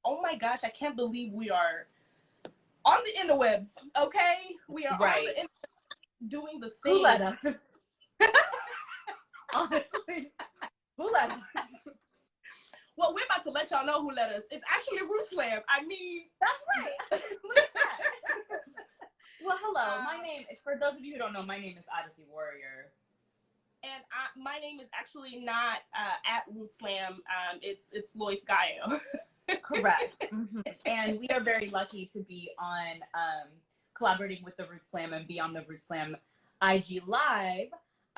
oh my gosh, I can't believe we are on the interwebs, okay? We are on the interwebs doing the thing. Who let us? Honestly, who let us? Well, we're about to let y'all know who let us. It's actually Roots Slam. I mean, that's right. Look at that. Well, hello. My name, for those of you who don't know, my name is Aditi Warrior. And my name is actually not at Roots Slam. It's Lois Gallo. Correct. Mm-hmm. And we are very lucky to be on collaborating with the Roots Slam and be on the Roots Slam IG Live.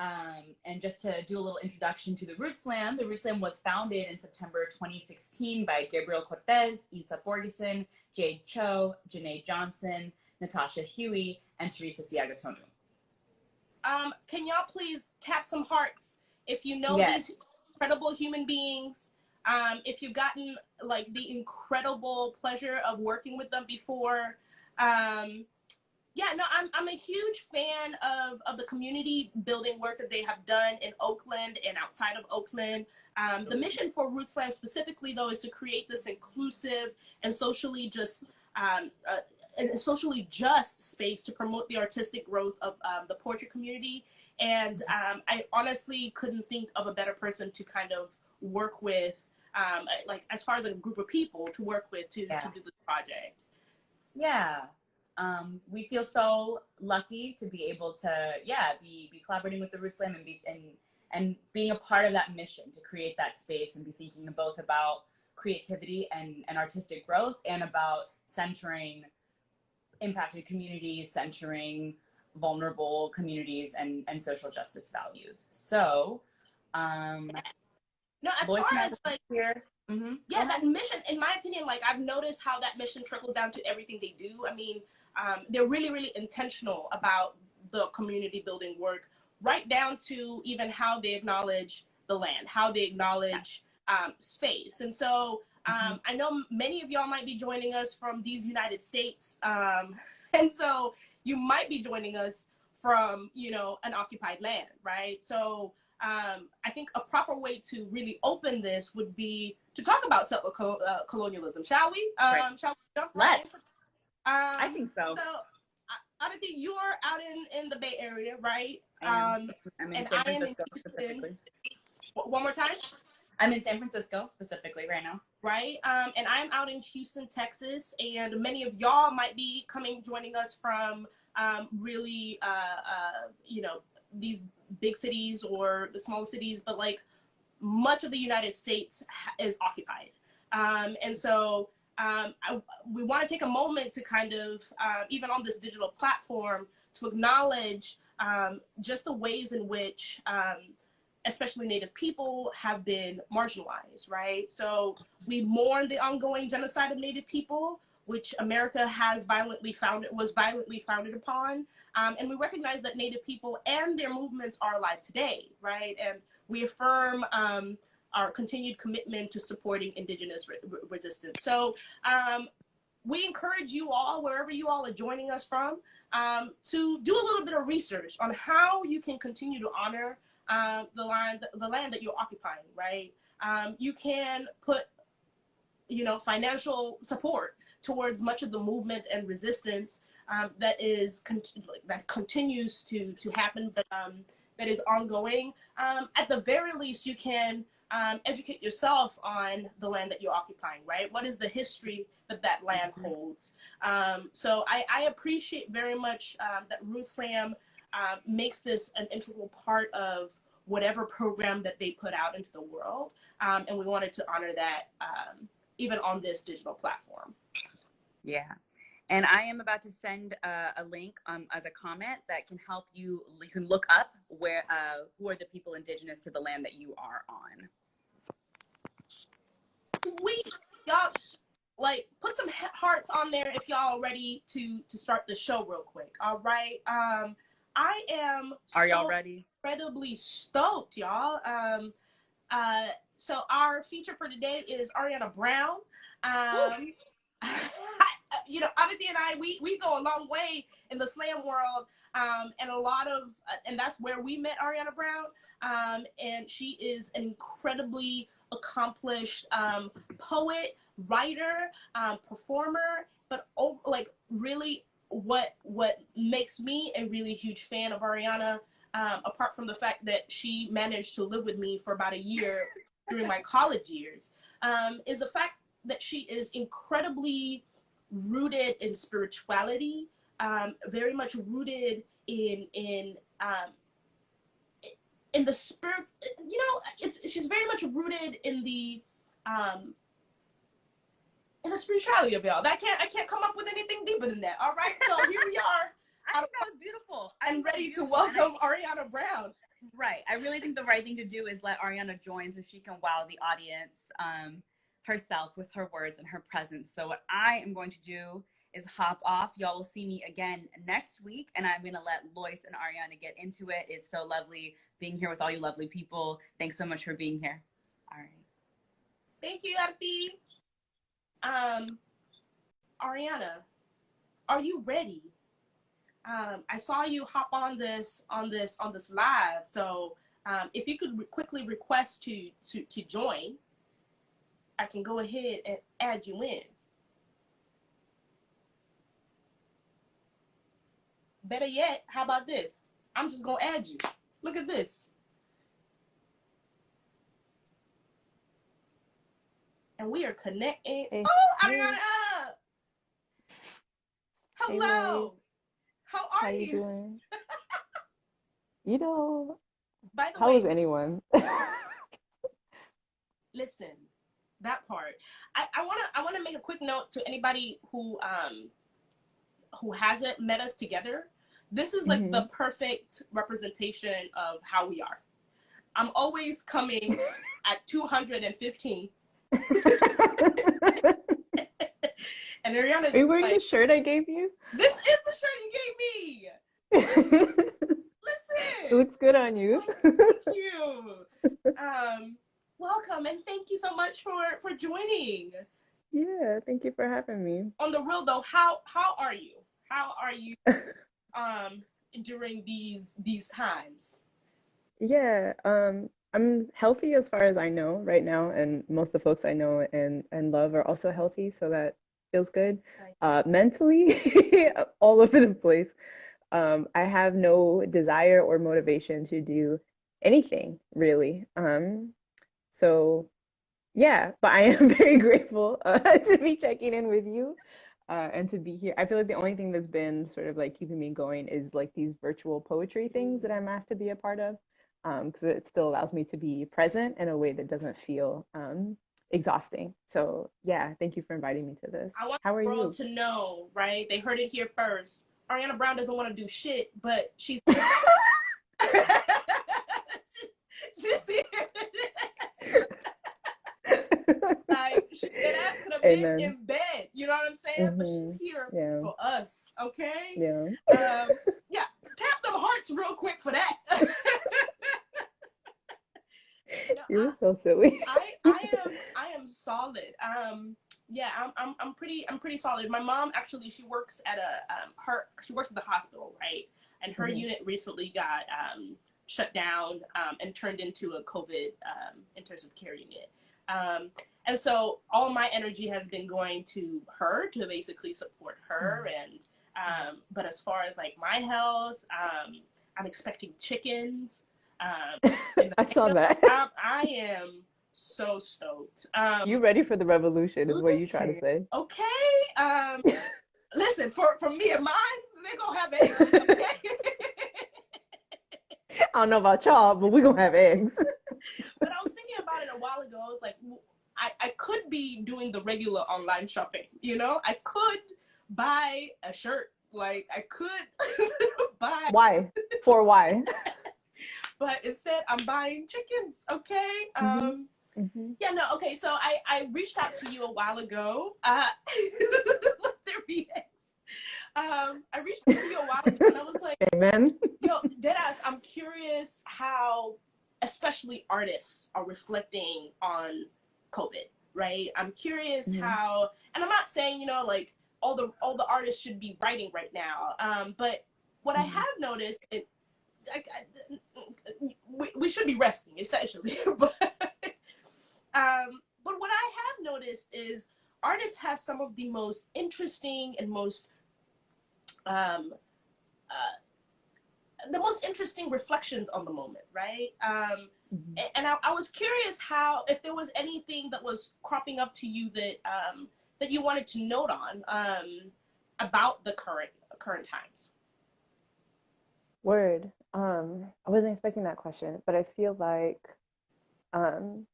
And just to do a little introduction to the Roots Slam was founded in September 2016 by Gabriel Cortez, Isa Borgeson, Jade Cho, Janae Johnson, Natasha Huey, and Teresa Siagatonu. Can y'all please tap some hearts if you know these incredible human beings, if you've gotten like the incredible pleasure of working with them before. Yeah, no, I'm a huge fan of the community building work that they have done in Oakland and outside of Oakland. The mission for Roots Slam specifically, though, is to create this inclusive and socially just space to promote the artistic growth of the portrait community. And I honestly couldn't think of a better person to kind of work with, like as far as a group of people to work with to do this project. Yeah. We feel so lucky to be able to, be collaborating with the Roots Slam and being a part of that mission to create that space and be thinking both about creativity and artistic growth and about centering impacted communities, centering vulnerable communities and social justice values. So, no, as far as like here. Mm-hmm. Yeah, that mission, in my opinion, like I've noticed how that mission trickles down to everything they do. I mean, they're really, really intentional about the community building work, right down to even how they acknowledge the land, how they acknowledge space. And so I know many of y'all might be joining us from these United States. And so you might be joining us from, an occupied land, right? So I think a proper way to really open this would be to talk about settler colonialism. Shall we? Shall we jump right into I think so. So, Aditi, you're out in the Bay Area, right? I'm in San Francisco specifically. One more time? I'm in San Francisco specifically right now. Right? And I'm out in Houston, Texas, and many of y'all might be joining us from really, these big cities or the smaller cities, but like much of the United States is occupied. And so we want to take a moment to kind of, even on this digital platform, to acknowledge just the ways in which, especially Native people, have been marginalized, right? So we mourn the ongoing genocide of Native people, which America was violently founded upon. And we recognize that Native people and their movements are alive today, right? And we affirm our continued commitment to supporting Indigenous resistance. So we encourage you all, wherever you all are joining us from, to do a little bit of research on how you can continue to honor the land that you're occupying, right? You can put, financial support towards much of the movement and resistance that continues to happen, that is ongoing. At the very least, you can educate yourself on the land that you're occupying, right? What is the history that land holds? So I appreciate very much that Roots Slam makes this an integral part of whatever program that they put out into the world. And we wanted to honor that even on this digital platform. Yeah. And I am about to send a link as a comment that can help you. You can look up who are the people indigenous to the land that you are on. Y'all, put some hearts on there if y'all are ready to start the show real quick. All right. I am. Are y'all ready? Incredibly stoked, y'all. So our feature for today is Ariana Brown. Aditi and I, we go a long way in the slam world, and and that's where we met Ariana Brown. And she is an incredibly accomplished poet, writer, performer, but like really what makes me a really huge fan of Ariana, apart from the fact that she managed to live with me for about a year during my college years, is the fact that she is incredibly rooted in spirituality, very much rooted in the spirit. You know, she's very much rooted in the spirituality of y'all. I can't come up with anything deeper than that. All right, so here we are. I think that was beautiful. I'm ready to welcome Ariana Brown. Right. I really think the right thing to do is let Ariana join so she can wow the audience herself with her words and her presence. So what I am going to do is hop off. Y'all will see me again next week, and I'm going to let Lois and Ariana get into it. It's so lovely being here with all you lovely people. Thanks so much for being here. All right. Thank you, Arti. Ariana, are you ready? I saw you hop on this live, so if you could quickly request to join, I can go ahead and add you in. Better yet, how about this? I'm just gonna add you. Look at this. And we are connecting. Hey. Oh, Hey. Ariana! Hello. Hey, How are you you? doing? You know, By the how way, is anyone? listen, that part. I wanna make a quick note to anybody who hasn't met us together. This is like the perfect representation of how we are. I'm always coming at 215. And Ariana's Are you wearing like, the shirt I gave you? this is the shirt you gave me. Listen. It looks good on you. Thank you. Welcome, and thank you so much for joining. Yeah, thank you for having me. On the real though, how are you? How are you during these times? Yeah, I'm healthy as far as I know right now, and most of the folks I know and love are also healthy, so that feels good. Mentally, all over the place. I have no desire or motivation to do anything really. So yeah, but I am very grateful to be checking in with you and to be here. I feel like the only thing that's been sort of like keeping me going is like these virtual poetry things that I'm asked to be a part of, because it still allows me to be present in a way that doesn't feel exhausting. So yeah, thank you for inviting me to this. I want How are the world you? to know, right? They heard it here first. Ariana Brown doesn't want to do shit, but she's just like that ass could have been Amen. in bed, you know what I'm saying? But she's here Yeah. for us, okay? Yeah. Yeah, tap them hearts real quick for that. You're so silly. I am solid. Yeah, I'm pretty solid. My mom actually, she works at she works at the hospital, right? And her unit recently got shut down and turned into a COVID intensive care unit. And so all my energy has been going to her to basically support her. And but as far as like my health, I'm expecting chickens. I saw that. I am so stoked. You ready for the revolution is what you try to say. Okay. Listen, for me and mine, they're gonna have eggs. Okay? I don't know about y'all, but we're gonna have eggs. But I was thinking about it a while ago. I was like, I could be doing the regular online shopping, you know? I could buy a shirt. Like, I could buy... Why? For why? But instead, I'm buying chickens, okay? Yeah, no, okay, so I reached out to you a while ago. Let there be eggs. I reached out to you a while ago, and I was like, Amen. yo, deadass, I'm curious how, especially artists, are reflecting on COVID, right? I'm curious how, and I'm not saying, you know, like, all the artists should be writing right now, but what I have noticed, we should be resting, essentially, but But what I have noticed is artists have some of the most interesting and um, the most interesting reflections on the moment, right? Mhm. And I was curious how, if there was anything that was cropping up to you that that you wanted to note on about the current times. Word. I wasn't expecting that question, but I feel like um,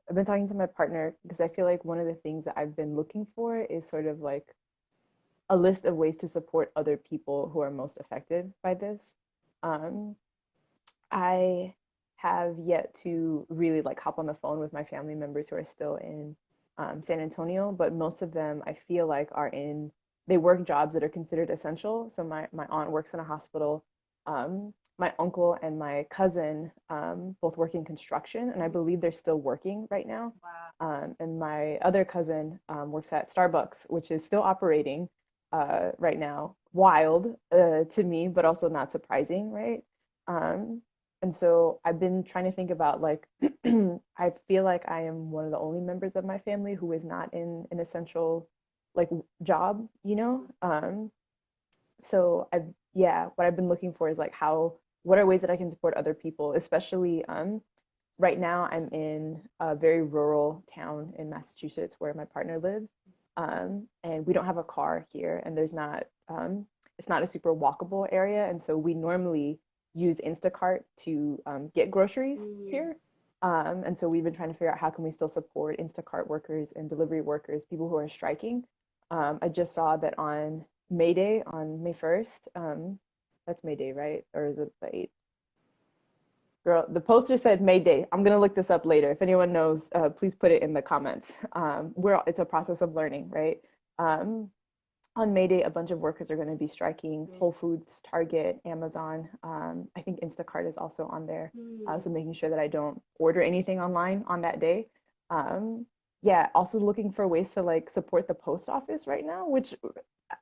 I've been talking to my partner because I feel like one of the things that I've been looking for is sort of like a list of ways to support other people who are most affected by this. Um, I have yet to really like hop on the phone with my family members who are still in San Antonio, but most of them I feel like are in, they work jobs that are considered essential. So my aunt works in a hospital. My uncle and my cousin both work in construction, and I believe they're still working right now. Wow. And my other cousin works at Starbucks, which is still operating right now. Wild to me, but also not surprising, right? Um, and so I've been trying to think about like, I feel like I am one of the only members of my family who is not in an essential like job, you know? So yeah, what I've been looking for is like what are ways that I can support other people, especially right now I'm in a very rural town in Massachusetts where my partner lives. And we don't have a car here, and it's not a super walkable area. And so we normally use Instacart to get groceries here. And so we've been trying to figure out how can we still support Instacart workers and delivery workers, people who are striking. I just saw that on May Day, on May 1st, that's May Day, right? Or is it the 8th? Girl, the poster said May Day. I'm gonna look this up later. If anyone knows, please put it in the comments. It's a process of learning, right? Um, on May Day, a bunch of workers are going to be striking. Whole Foods, Target, Amazon. I think Instacart is also on there. So making sure that I don't order anything online on that day. Yeah, also looking for ways to like support the post office right now, which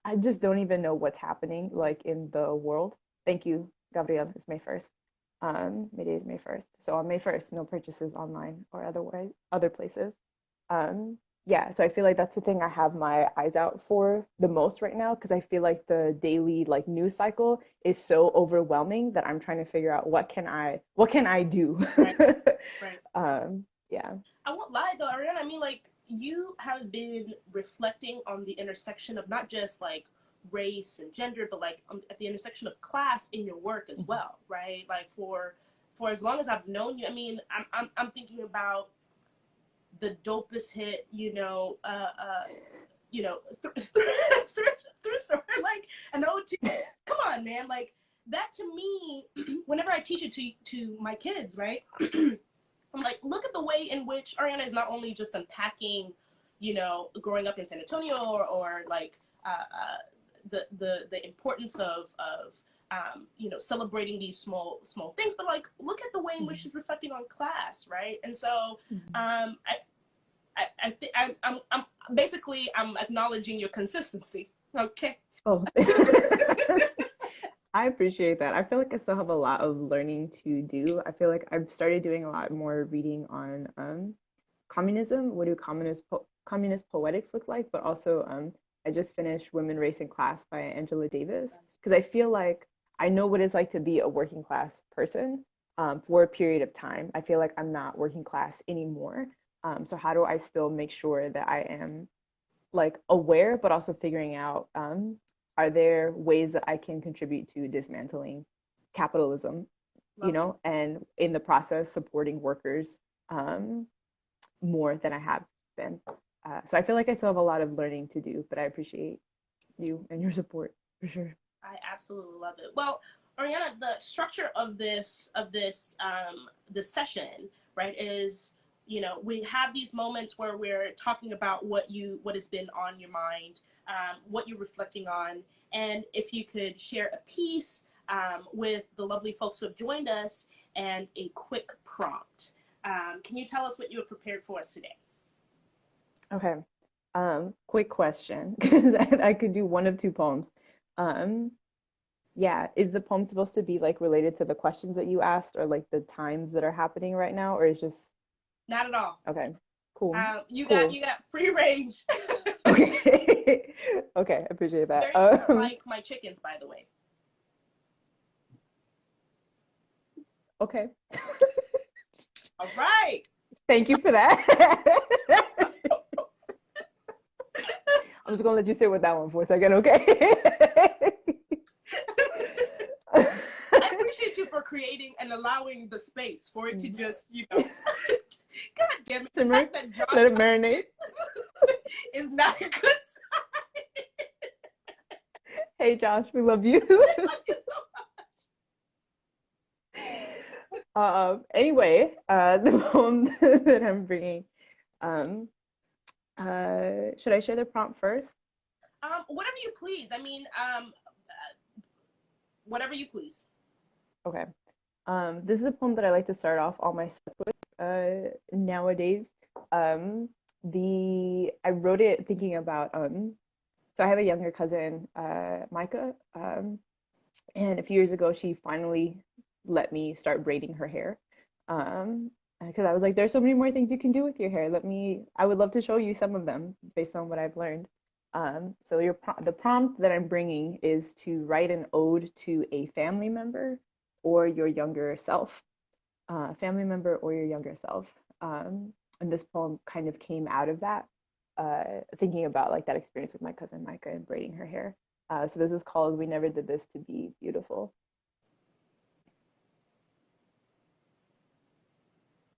I just don't even know what's happening like in the world. Thank you, Gabrielle. It's May 1st. May Day is May 1st. So on May 1st, no purchases online or otherwise other places. Um, yeah, so I feel like that's the thing I have my eyes out for the most right now because I feel like the daily like news cycle is so overwhelming that I'm trying to figure out what can I do? Right. Right. Yeah. I won't lie though, Ariana. I mean, like, you have been reflecting on the intersection of not just like race and gender, but like at the intersection of class in your work as well, right? Like for as long as I've known you, I mean, I'm thinking about the dopest hit, thrift store, like an OT. Come on, man, like that to me. Whenever I teach it to my kids, right? I'm like, look at the way in which Ariana is not only just unpacking, growing up in San Antonio or like the importance of celebrating these small things, but like look at the way in which she's reflecting on class, right? And so I'm basically I'm acknowledging your consistency. Okay. Oh, I appreciate that. I feel like I still have a lot of learning to do. I feel like I've started doing a lot more reading on communism. What do communist poetics look like? But also, I just finished Women, Race, and Class by Angela Davis because I feel like I know what it's like to be a working class person for a period of time. I feel like I'm not working class anymore. So how do I still make sure that I am like aware, but also figuring out are there ways that I can contribute to dismantling capitalism, and in the process supporting workers more than I have been. So I feel like I still have a lot of learning to do, but I appreciate you and your support for sure. I absolutely love it. Well, Ariana, the structure of this session, right, is we have these moments where we're talking about what has been on your mind, what you're reflecting on, and if you could share a piece with the lovely folks who have joined us and a quick prompt. Can you tell us what you have prepared for us today? Okay. Quick question, because I could do one of two poems. Yeah, is the poem supposed to be like related to the questions that you asked or like the times that are happening right now, or is just Not at all. okay? Cool. You Cool. got free range. Okay. Okay, I appreciate that. Very like my chickens, by the way. Okay. All right. Thank you for that. I'm just gonna let you sit with that one for a second, okay? I appreciate you for creating and allowing the space for it to just, God damn it. Simmer. The fact that Josh Let it marinate. is not a good sign. Hey, Josh, we love you. I love you so Anyway, the poem that I'm bringing. Should I share the prompt first? Whatever you please. I mean, whatever you please. Okay. This is a poem that I like to start off all my sets with nowadays. I wrote it thinking about so I have a younger cousin, Micah, and a few years ago she finally let me start braiding her hair. Because I was like, there's so many more things you can do with your hair. I would love to show you some of them based on what I've learned. So the prompt that I'm bringing is to write an ode to a family member or your younger self, family member or your younger self. And this poem kind of came out of that, thinking about like that experience with my cousin Micah and braiding her hair. So this is called "We Never Did This to Be Beautiful."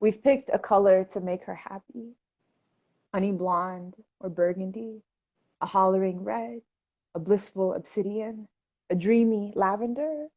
We've picked a color to make her happy, honey blonde or burgundy, a hollering red, a blissful obsidian, a dreamy lavender.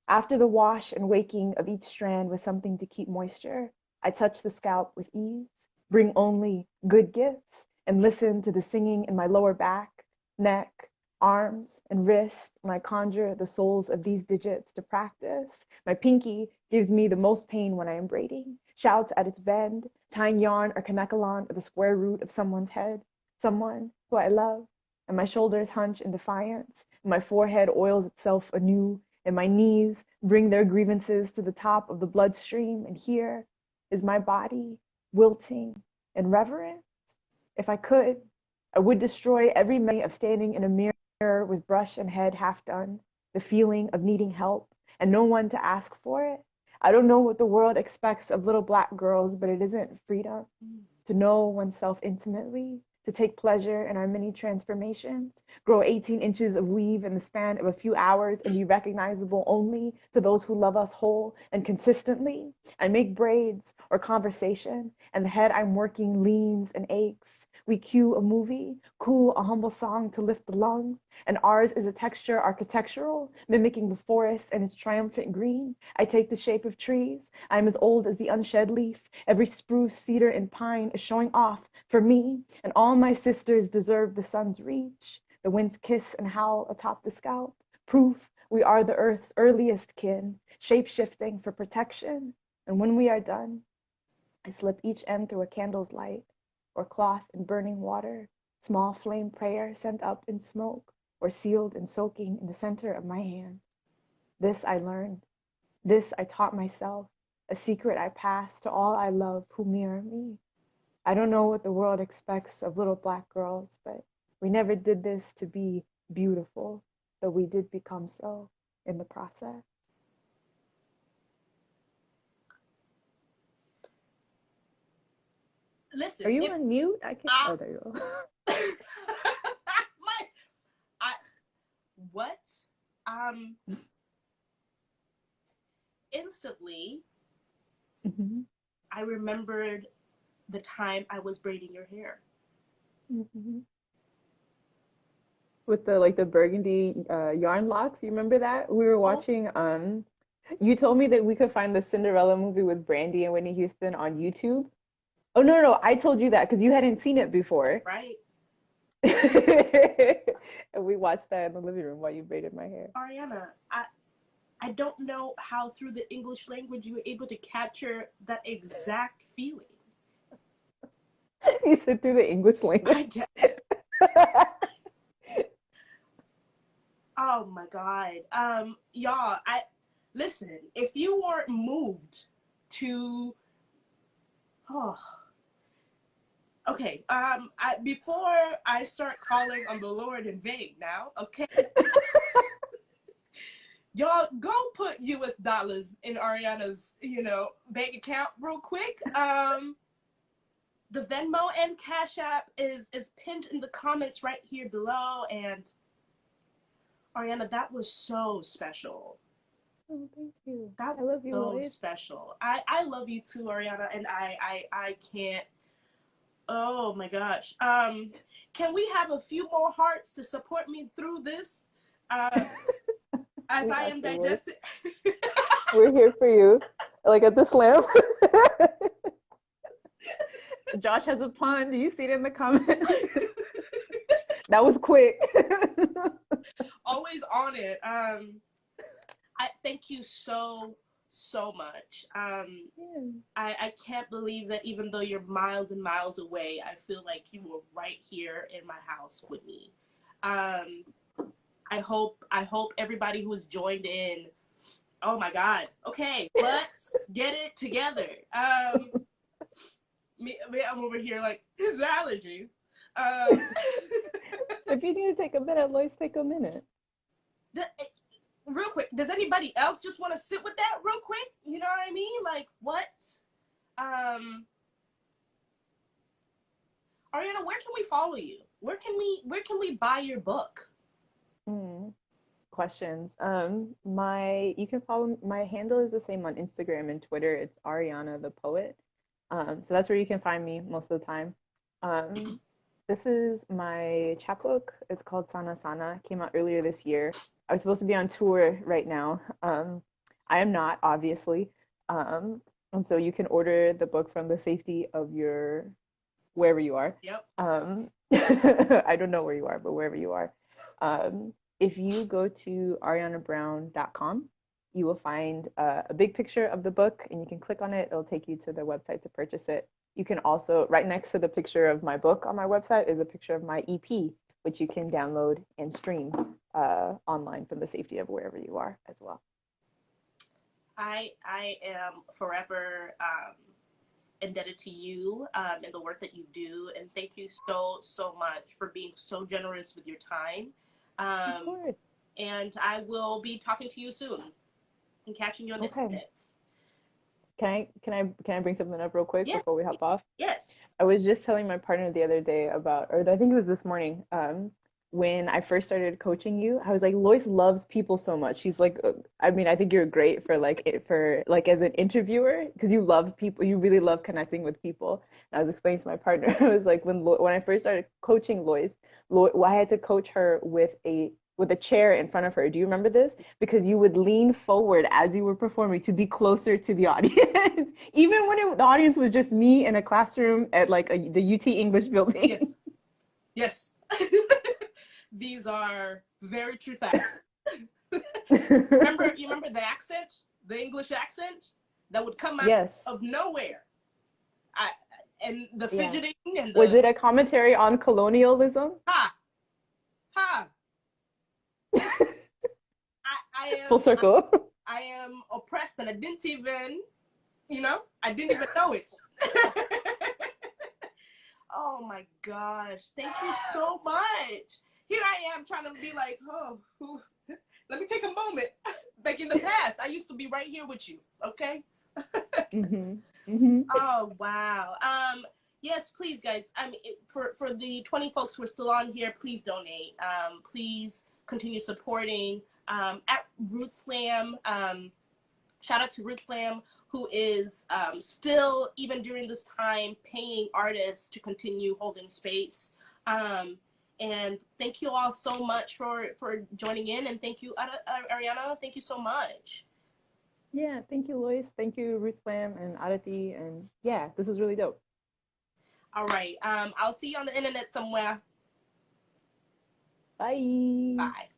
After the wash and waking of each strand with something to keep moisture, I touch the scalp with ease, bring only good gifts, and listen to the singing in my lower back, neck, arms, and wrist, and I conjure the souls of these digits to practice. My pinky gives me the most pain when I am braiding, shouts at its bend, tying yarn or kanekalon or the square root of someone's head, someone who I love, and my shoulders hunch in defiance, and my forehead oils itself anew, and my knees bring their grievances to the top of the bloodstream, and here is my body wilting in reverence. If I could, I would destroy every memory of standing in a mirror with brush and head half done, the feeling of needing help and no one to ask for it. I don't know what the world expects of little Black girls, but it isn't freedom to know oneself intimately, to take pleasure in our many transformations, grow 18 inches of weave in the span of a few hours and be recognizable only to those who love us whole and consistently. I make braids or conversation, and the head I'm working leans and aches. We cue a movie, cool a humble song to lift the lungs, and ours is a texture architectural, mimicking the forest and its triumphant green. I take the shape of trees. I am as old as the unshed leaf. Every spruce, cedar, and pine is showing off for me, and all my sisters deserve the sun's reach, the wind's kiss and howl atop the scalp. Proof we are the earth's earliest kin, shape-shifting for protection. And when we are done, I slip each end through a candle's light, or cloth in burning water, small flame prayer sent up in smoke, or sealed and soaking in the center of my hand. This I learned. This I taught myself, a secret I pass to all I love who mirror me. I don't know what the world expects of little Black girls, but we never did this to be beautiful, though we did become so in the process. Listen. Are you on mute? I can't. Oh, there you go. What? Instantly, I remembered the time I was braiding your hair. With the burgundy yarn locks, you remember that? We were watching. You told me that we could find the Cinderella movie with Brandy and Whitney Houston on YouTube. Oh no, I told you that because you hadn't seen it before. Right. And we watched that in the living room while you braided my hair. Ariana, I don't know how through the English language you were able to capture that exact feeling. You said through the English language. Oh my God. Y'all, listen, if you weren't moved to Okay. Before I start calling on the Lord in vain now, okay. Y'all go put US dollars in Ariana's, bank account real quick. The Venmo and Cash App is pinned in the comments right here below. And Ariana, that was so special. Oh, thank you. That I love you, was so Lloyd. special. I love you too, Ariana, and I can't. Oh my gosh. Can we have a few more hearts to support me through this? As We I got am you, Lloyd. digesting. We're here for you. Like at the slam. Josh has a pun. Do you see it in the comments? That was quick. Always on it. I thank you so much. I can't believe that even though you're miles and miles away, I feel like you were right here in my house with me. I hope everybody who has joined in. Oh my God. Okay, let's get it together. I'm over here like his allergies. If you need to take a minute, Lois, take a minute. Real quick, does anybody else just want to sit with that real quick? You know what I mean? Like what? Ariana, where can we follow you? Where can we buy your book? Questions. You can follow, my handle is the same on Instagram and Twitter. It's Ariana the Poet. So that's where you can find me most of the time. This is my chapbook. It's called Sana Sana. Came out earlier this year. I was supposed to be on tour right now. I am not, obviously. And so you can order the book from the safety of your wherever you are. Yep. I don't know where you are, but wherever you are. If you go to arianabrown.com, you will find a big picture of the book and you can click on it. It'll take you to the website to purchase it. You can also, right next to the picture of my book on my website is a picture of my EP, which you can download and stream online from the safety of wherever you are as well. I am forever indebted to you and the work that you do. And thank you so much for being so generous with your time. Of course. And I will be talking to you soon and catching you on the minutes. Can I bring something up real quick before we hop off? Yes. I was just telling my partner the other day about, or I think it was this morning, when I first started coaching you, I was like, Lois loves people so much. She's like, I mean, I think you're great for as an interviewer because you love people. You really love connecting with people. And I was explaining to my partner, I was like, when I first started coaching Lois, I had to coach her with a chair in front of her. Do you remember this? Because you would lean forward as you were performing to be closer to the audience, even when the audience was just me in a classroom at like the UT English building. Yes. These are very true facts. You remember the accent, the English accent that would come out of nowhere. And the fidgeting and was it a commentary on colonialism? Ha. I am full circle. I am oppressed and I didn't even know it. Oh my gosh, thank you so much. Here I am trying to be like, let me take a moment. Back in the past, I used to be right here with you, okay? Oh wow. Yes, please, guys. I mean, for the 20 folks who are still on here, please donate. Please continue supporting at Root Slam. Shout out to Root Slam, who is still, even during this time, paying artists to continue holding space. And thank you all so much for joining in. And thank you, Ariana. Thank you so much. Yeah, thank you, Lois. Thank you, Root Slam and Aditi. And yeah, this was really dope. All right. I'll see you on the internet somewhere. Bye. Bye.